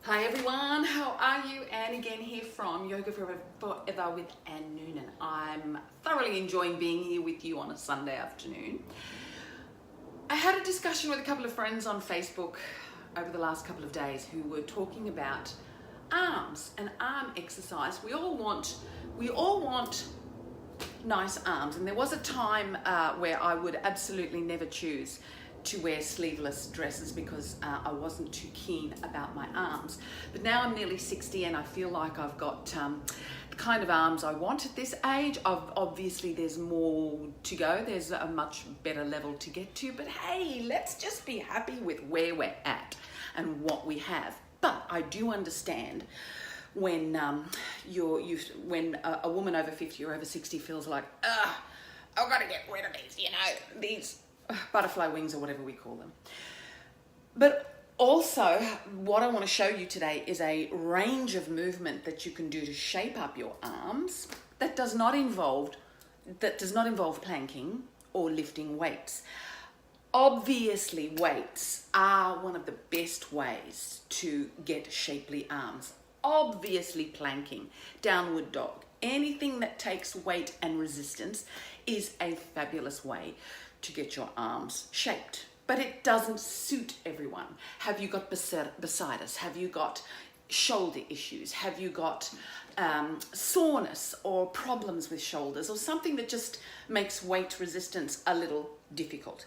Hi everyone, how are you? Anne again here from Yoga Forever with Anne Noonan. I'm thoroughly enjoying being here with you on a Sunday afternoon. I had a discussion with a couple of friends on Facebook over the last couple of days who were talking about arms and arm exercise. We all want nice arms, and there was a time where I would absolutely never choose to wear sleeveless dresses because I wasn't too keen about my arms. But now I'm nearly 60 and I feel like I've got the kind of arms I want at this age. Obviously there's more to go, there's a much better level to get to, but hey, let's just be happy with where we're at and what we have. But I do understand when when a woman over 50 or over 60 feels like, I've got to get rid of these butterfly wings or whatever we call them. But also what I want to show you today is a range of movement that you can do to shape up your arms that does not involve planking or lifting weights. Obviously weights are one of the best ways to get shapely arms. Obviously planking, downward dog, anything that takes weight and resistance is a fabulous way to get your arms shaped, but it doesn't suit everyone. Have you got bursitis? Have you got shoulder issues? Have you got soreness or problems with shoulders or something that just makes weight resistance a little difficult?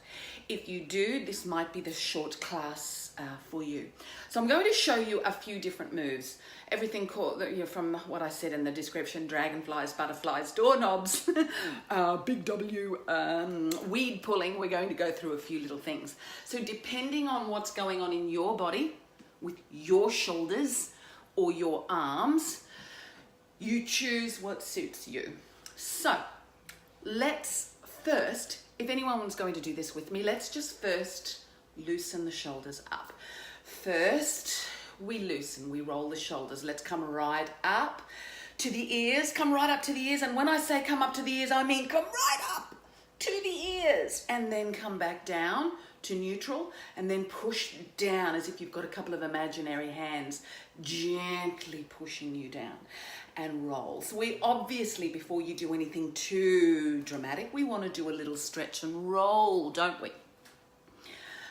If you do, this might be the short class for you. So I'm going to show you a few different moves. Everything called, from what I said in the description, dragonflies, butterflies, doorknobs, big W, weed pulling. We're going to go through a few little things. So depending on what's going on in your body, with your shoulders or your arms, you choose what suits you. So let's first, if anyone's going to do this with me, let's just first loosen the shoulders up. First, we loosen, we roll the shoulders. Let's come right up to the ears, come right up to the ears. And when I say come up to the ears, I mean come right up to the ears and then come back down to neutral and then push down as if you've got a couple of imaginary hands gently pushing you down and roll. So we obviously, before you do anything too dramatic, we want to do a little stretch and roll, don't we?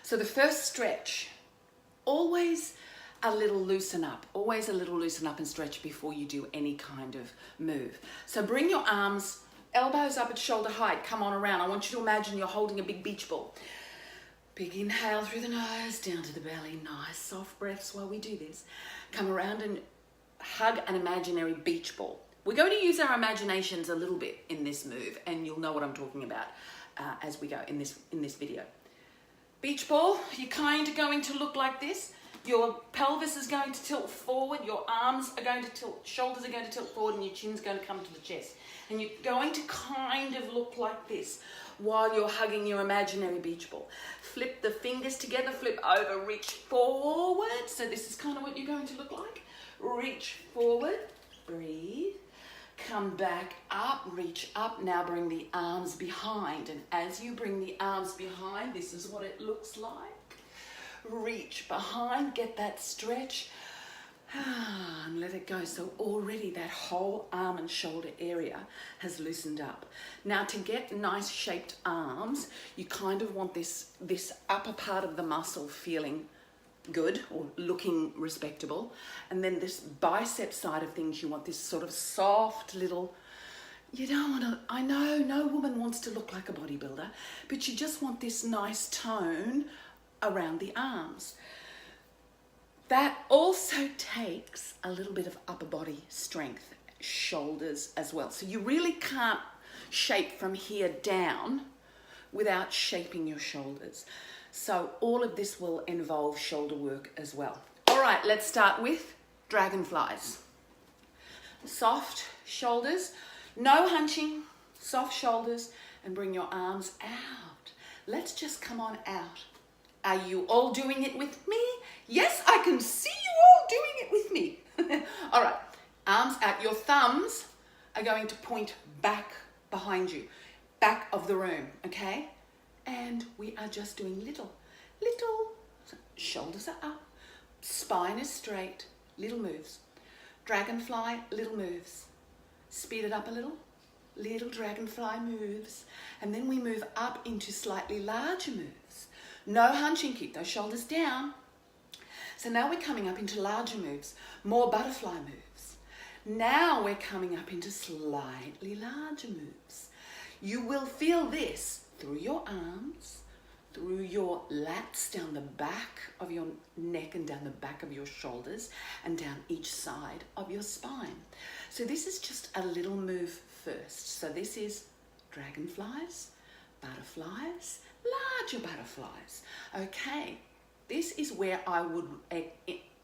So the first stretch, always a little loosen up, always a little loosen up and stretch before you do any kind of move. So bring your arms, elbows up at shoulder height, come on around. I want you to imagine you're holding a big beach ball. Big inhale through the nose, down to the belly, nice soft breaths while we do this. Come around and hug an imaginary beach ball. We're going to use our imaginations a little bit in this move, and you'll know what I'm talking about as we go in this video. Beach ball, you're kind of going to look like this. Your pelvis is going to tilt forward, your arms are going to tilt, shoulders are going to tilt forward, and your chin's going to come to the chest. And you're going to kind of look like this while you're hugging your imaginary beach ball. Flip the fingers together, flip over, reach forward. So this is kind of what you're going to look like. Reach forward, breathe. Come back up, reach up. Now bring the arms behind. And as you bring the arms behind, this is what it looks like. Reach behind, get that stretch, and let it go. So already that whole arm and shoulder area has loosened up. Now to get nice shaped arms, you kind of want this upper part of the muscle feeling good or looking respectable, and then this bicep side of things, you want this sort of soft little, you don't want to, I know no woman wants to look like a bodybuilder, but you just want this nice tone around the arms. That also takes a little bit of upper body strength, shoulders as well. So you really can't shape from here down without shaping your shoulders. So all of this will involve shoulder work as well. All right, let's start with dragonflies. Soft shoulders, no hunching, soft shoulders, and bring your arms out. Let's just come on out. Are you all doing it with me? Yes, I can see you all doing it with me. All right, arms out. Your thumbs are going to point back behind you, back of the room, okay? And we are just doing little, shoulders are up, spine is straight, little moves. Dragonfly, little moves. Speed it up a little dragonfly moves. And then we move up into slightly larger moves. No hunching, keep those shoulders down. So now we're coming up into larger moves, more butterfly moves. Now we're coming up into slightly larger moves. You will feel this through your arms, through your lats, down the back of your neck and down the back of your shoulders and down each side of your spine. So this is just a little move first. So this is dragonflies, butterflies, larger butterflies. Okay, this is where I would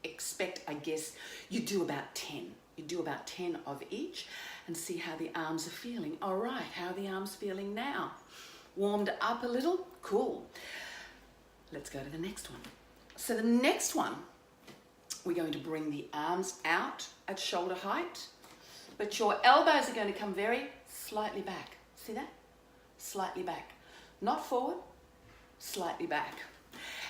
expect, I guess, you do about 10. You do about 10 of each and see how the arms are feeling. All right, how are the arms feeling now? Warmed up a little? Cool. Let's go to the next one. So the next one, we're going to bring the arms out at shoulder height, but your elbows are going to come very slightly back. See that? Slightly back. Not forward, slightly back.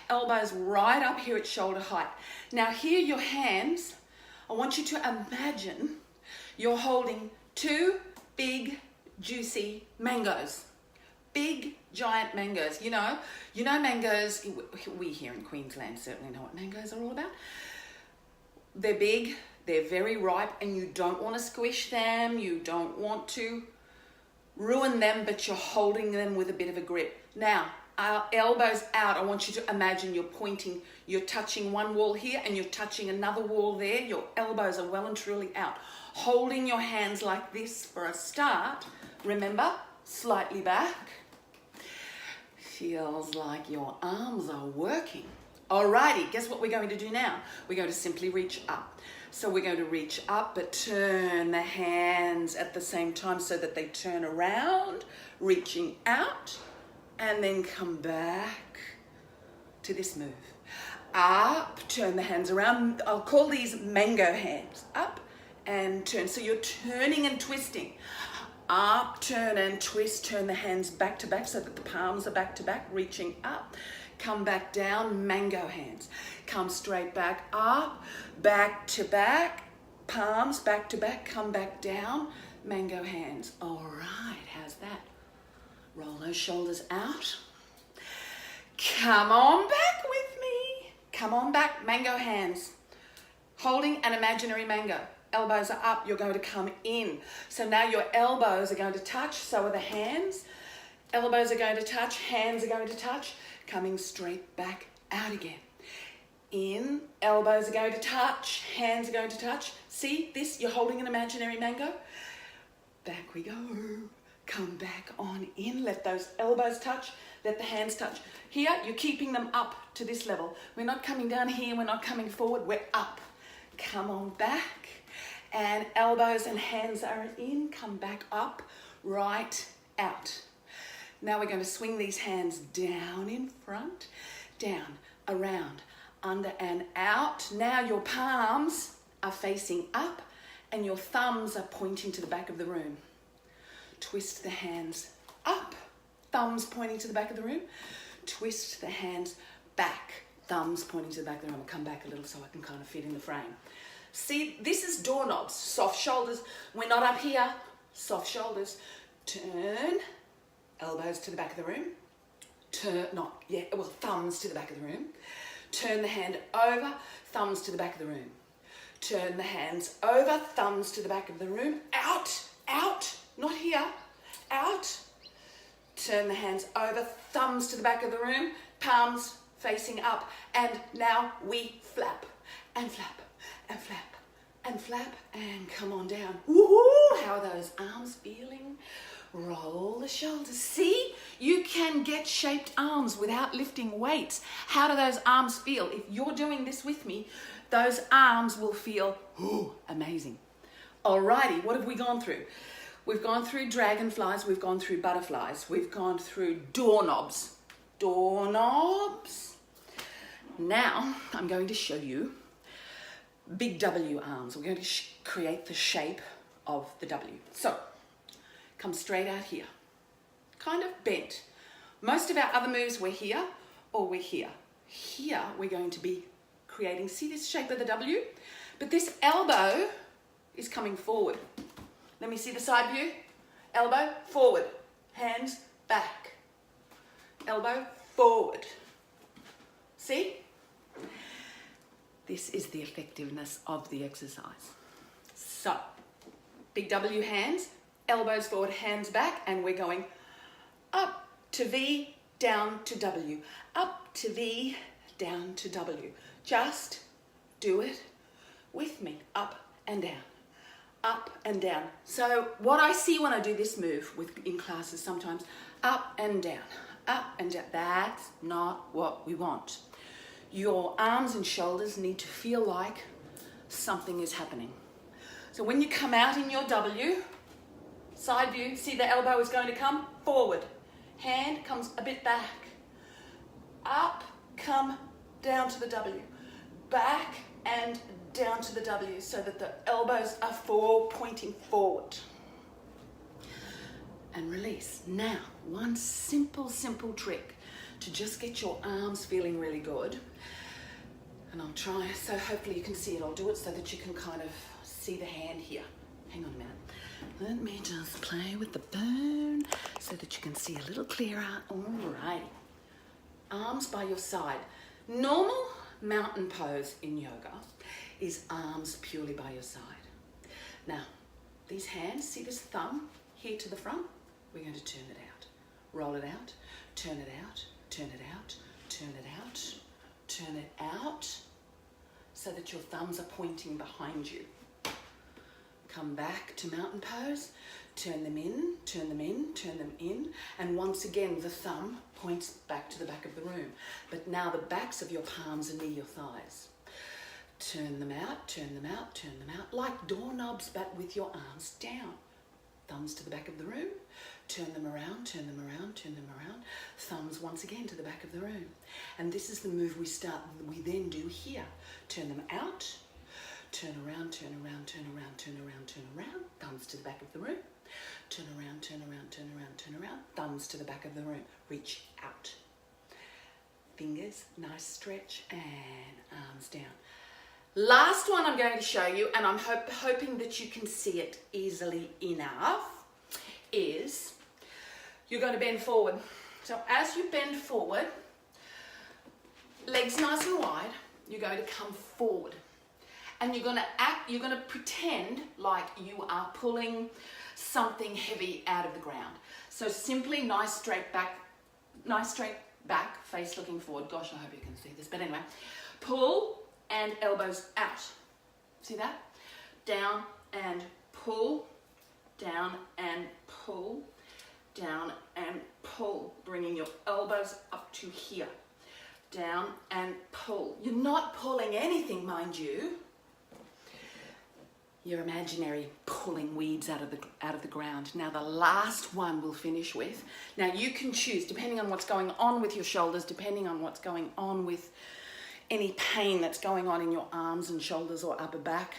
Elbows right up here at shoulder height. Now here your hands, I want you to imagine you're holding two big, juicy mangoes. Big, giant mangoes. You know mangoes, we here in Queensland certainly know what mangoes are all about. They're big, they're very ripe, and you don't want to squish them, you don't want to ruin them, but you're holding them with a bit of a grip. Now, our elbows out, I want you to imagine you're pointing, you're touching one wall here and you're touching another wall there. Your elbows are well and truly out. Holding your hands like this for a start. Remember, slightly back. Feels like your arms are working. Alrighty, guess what we're going to do now? We're going to simply reach up. So we're going to reach up, but turn the hands at the same time so that they turn around, reaching out, and then come back to this move. Up, turn the hands around. I'll call these mango hands. Up and turn. So you're turning and twisting. Up, turn and twist. Turn the hands back to back so that the palms are back to back, reaching up. Come back down, mango hands. Come straight back up, back to back, palms back to back, come back down, mango hands. All right, how's that? Roll those shoulders out. Come on back with me. Come on back, mango hands. Holding an imaginary mango. Elbows are up, you're going to come in. So now your elbows are going to touch, so are the hands. Elbows are going to touch, hands are going to touch. Coming straight back out again. In, elbows are going to touch, hands are going to touch. See this? You're holding an imaginary mango. Back we go. Come back on in. Let those elbows touch. Let the hands touch. Here, you're keeping them up to this level. We're not coming down here. We're not coming forward. We're up. Come on back. And elbows and hands are in. Come back up, right out. Now we're going to swing these hands down in front, down, around, under and out. Now your palms are facing up and your thumbs are pointing to the back of the room. Twist the hands up, thumbs pointing to the back of the room. Twist the hands back, thumbs pointing to the back of the room. I'll come back a little so I can kind of fit in the frame. See, this is doorknobs, soft shoulders. We're not up here, soft shoulders. Turn, elbows to the back of the room. Thumbs to the back of the room. Turn the hand over, thumbs to the back of the room. Turn the hands over, thumbs to the back of the room. Out, out, not here, out. Turn the hands over, thumbs to the back of the room, palms facing up. And now we flap and flap and flap and flap and come on down. Woohoo! How are those arms feeling? Roll the shoulders. See, you can get shaped arms without lifting weights. How do those arms feel? If you're doing this with me, those arms will feel amazing. Alrighty, what have we gone through? We've gone through dragonflies, we've gone through butterflies, we've gone through doorknobs. Doorknobs. Now, I'm going to show you big W arms. We're going to create the shape of the W. So, come straight out here, kind of bent. Most of our other moves we're here or we're here. Here we're going to be creating, see this shape of the W? But this elbow is coming forward. Let me see the side view. Elbow forward, hands back. Elbow forward. See? This is the effectiveness of the exercise. So, big W hands, elbows forward, hands back, and we're going up to V, down to W. Up to V, down to W. Just do it with me. Up and down. Up and down. So what I see when I do this move in classes sometimes, up and down, up and down. That's not what we want. Your arms and shoulders need to feel like something is happening. So when you come out in your W, side view, see the elbow is going to come forward. Hand comes a bit back. Up, come down to the W. Back and down to the W so that the elbows are pointing forward. And release. Now, one simple trick to just get your arms feeling really good. And I'll try, so hopefully you can see it. I'll do it so that you can kind of see the hand here. Hang on a minute. Let me just play with the bone so that you can see a little clearer. Alrighty. Arms by your side. Normal mountain pose in yoga is arms purely by your side. Now, these hands, see this thumb here to the front? We're going to turn it out. Roll it out, turn it out, turn it out, turn it out, turn it out, so that your thumbs are pointing behind you. Come back to mountain pose, turn them in, turn them in, turn them in, and once again the thumb points back to the back of the room. But now the backs of your palms are near your thighs. Turn them out, turn them out, turn them out, like doorknobs but with your arms down. Thumbs to the back of the room, turn them around, turn them around, turn them around. Thumbs once again to the back of the room. And this is the move we then do here. Turn them out, turn around, turn around, turn around, turn around, turn around. Thumbs to the back of the room. Turn around, turn around, turn around, turn around. Thumbs to the back of the room. Reach out. Fingers, nice stretch, and arms down. Last one I'm going to show you, and I'm hoping that you can see it easily enough, is you're going to bend forward. So as you bend forward, legs nice and wide, you're going to come forward. And you're going to pretend like you are pulling something heavy out of the ground. So simply nice straight back, face looking forward. Gosh, I hope you can see this. But anyway, pull and elbows out. See that? Down and pull, down and pull, down and pull. Bringing your elbows up to here. Down and pull. You're not pulling anything, mind you. Your imaginary pulling weeds out of the ground. Now the last one we'll finish with. Now you can choose, depending on what's going on with your shoulders, depending on what's going on with any pain that's going on in your arms and shoulders or upper back.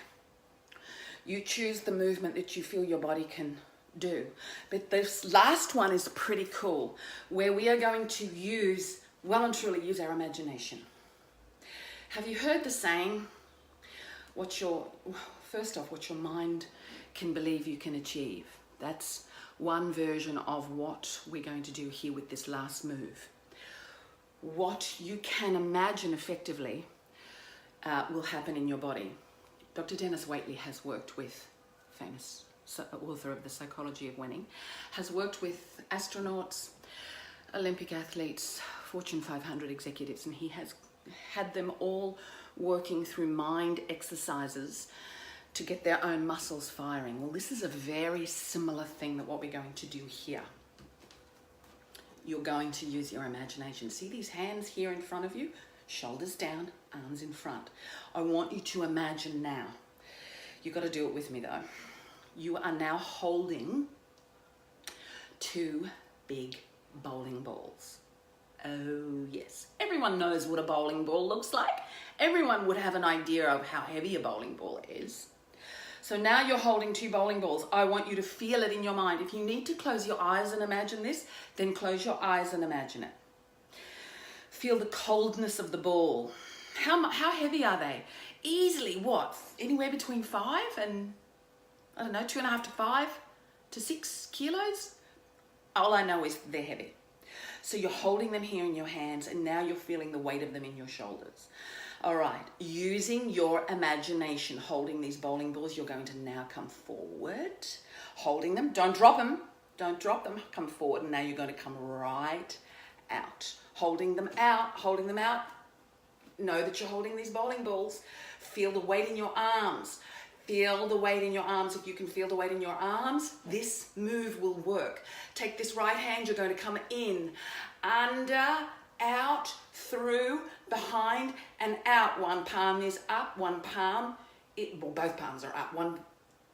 You choose the movement that you feel your body can do. But this last one is pretty cool, where we are going to well and truly use our imagination. Have you heard the saying, what your mind can believe you can achieve? That's one version of what we're going to do here with this last move. What you can imagine effectively will happen in your body. Dr. Dennis Waitley has worked with, famous author of The Psychology of Winning, has worked with astronauts, Olympic athletes, Fortune 500 executives, and he has had them all working through mind exercises to get their own muscles firing. Well, this is a very similar thing that what we're going to do here. You're going to use your imagination. See these hands here in front of you? Shoulders down, arms in front. I want you to imagine now. You've got to do it with me though. You are now holding two big bowling balls. Oh yes, everyone knows what a bowling ball looks like. Everyone would have an idea of how heavy a bowling ball is. So now you're holding two bowling balls. I want you to feel it in your mind. If you need to close your eyes and imagine this, then close your eyes and imagine it. Feel the coldness of the ball. How heavy are they? Easily, what? Anywhere between 5 and, I don't know, 2.5 to 5 to 6 kilos? All I know is they're heavy. So you're holding them here in your hands, and now you're feeling the weight of them in your shoulders. All right, using your imagination, holding these bowling balls, you're going to now come forward, holding them. Don't drop them. Don't drop them. Come forward, and now you're going to come right out. Holding them out, holding them out. Know that you're holding these bowling balls. Feel the weight in your arms. Feel the weight in your arms. If you can feel the weight in your arms, this move will work. Take this right hand, you're going to come in, under, out, through, behind, and out. One palm is up, one palm, both palms are up. One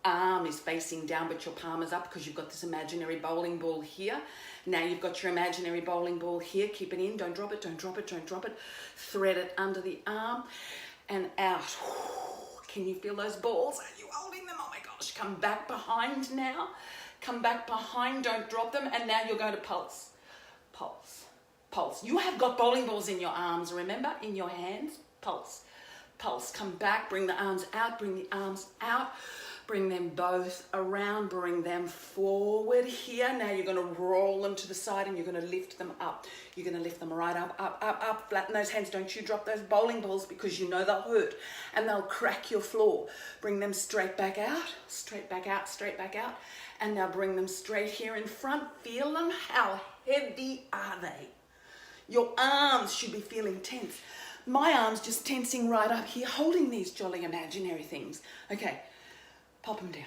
arm is facing down, but your palm is up because you've got this imaginary bowling ball here. Now you've got your imaginary bowling ball here. Keep it in, don't drop it, don't drop it, don't drop it. Thread it under the arm and out. Can you feel those balls? Are you holding them? Oh my gosh, come back behind now. Come back behind, don't drop them. And now you're going to pulse, pulse, pulse. You have got bowling balls in your arms, remember? In your hands, pulse, pulse. Come back, bring the arms out, bring the arms out. Bring them both around, bring them forward here. Now you're going to roll them to the side and you're going to lift them up. You're going to lift them right up, up, up, up. Flatten those hands. Don't you drop those bowling balls because you know they'll hurt and they'll crack your floor. Bring them straight back out, straight back out, straight back out. And now bring them straight here in front. Feel them. How heavy are they? Your arms should be feeling tense. My arms just tensing right up here, holding these jolly imaginary things. Okay. Pop them down.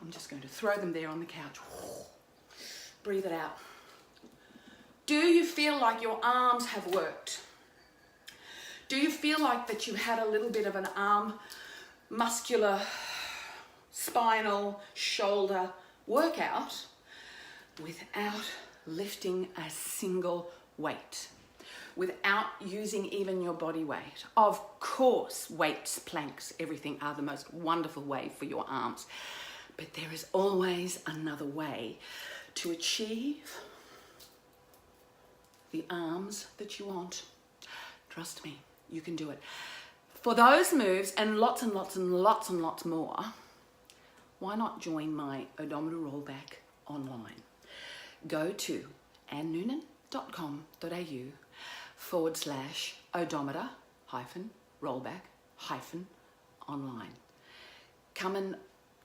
I'm just going to throw them there on the couch. Breathe it out. Do you feel like your arms have worked? Do you feel like that you had a little bit of an arm, muscular, spinal, shoulder workout without lifting a single weight? Without using even your body weight. Of course, weights, planks, everything are the most wonderful way for your arms. But there is always another way to achieve the arms that you want. Trust me, you can do it. For those moves and lots and lots and lots and lots more, why not join my odometer rollback online? Go to annoonan.com.au/odometer-rollback-online. Come and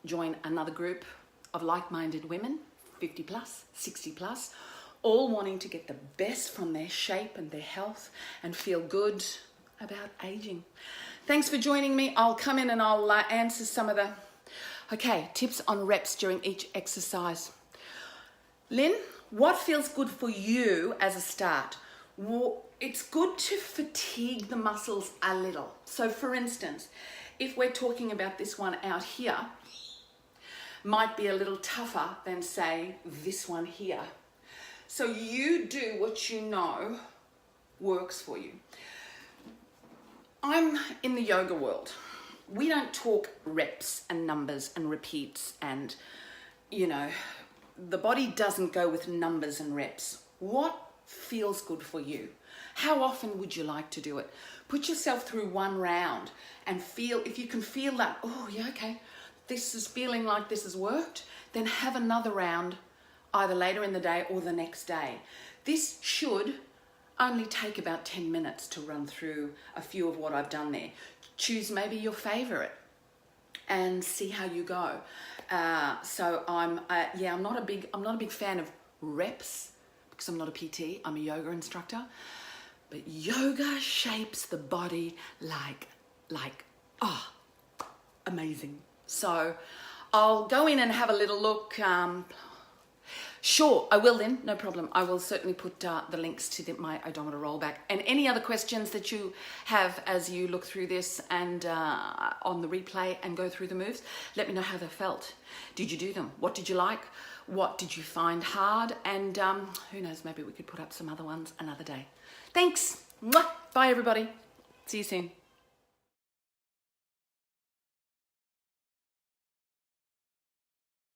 join another group of like-minded women, 50 plus, 60 plus, all wanting to get the best from their shape and their health and feel good about aging. Thanks for joining me. I'll come in and I'll answer some of the tips on reps during each exercise. Lynn, what feels good for you as a start? It's good to fatigue the muscles a little. So for instance, if we're talking about this one out here, might be a little tougher than say this one here. So you do what you know works for you. I'm in the yoga world. We don't talk reps and numbers and repeats and, the body doesn't go with numbers and reps. What feels good for you? How often would you like to do it? Put yourself through one round and feel, if you can feel that, this is feeling like this has worked, then have another round either later in the day or the next day. This should only take about 10 minutes to run through a few of what I've done there. Choose maybe your favorite and see how you go. So I'm not a big fan of reps because I'm not a PT, I'm a yoga instructor. But yoga shapes the body like amazing. So I'll go in and have a little look. Sure, I will then, no problem. I will certainly put the links to my odometer rollback. And any other questions that you have as you look through this and on the replay and go through the moves, let me know how they felt. Did you do them? What did you like? What did you find hard? And who knows, maybe we could put up some other ones another day. Thanks. Mwah. Bye, everybody. See you soon.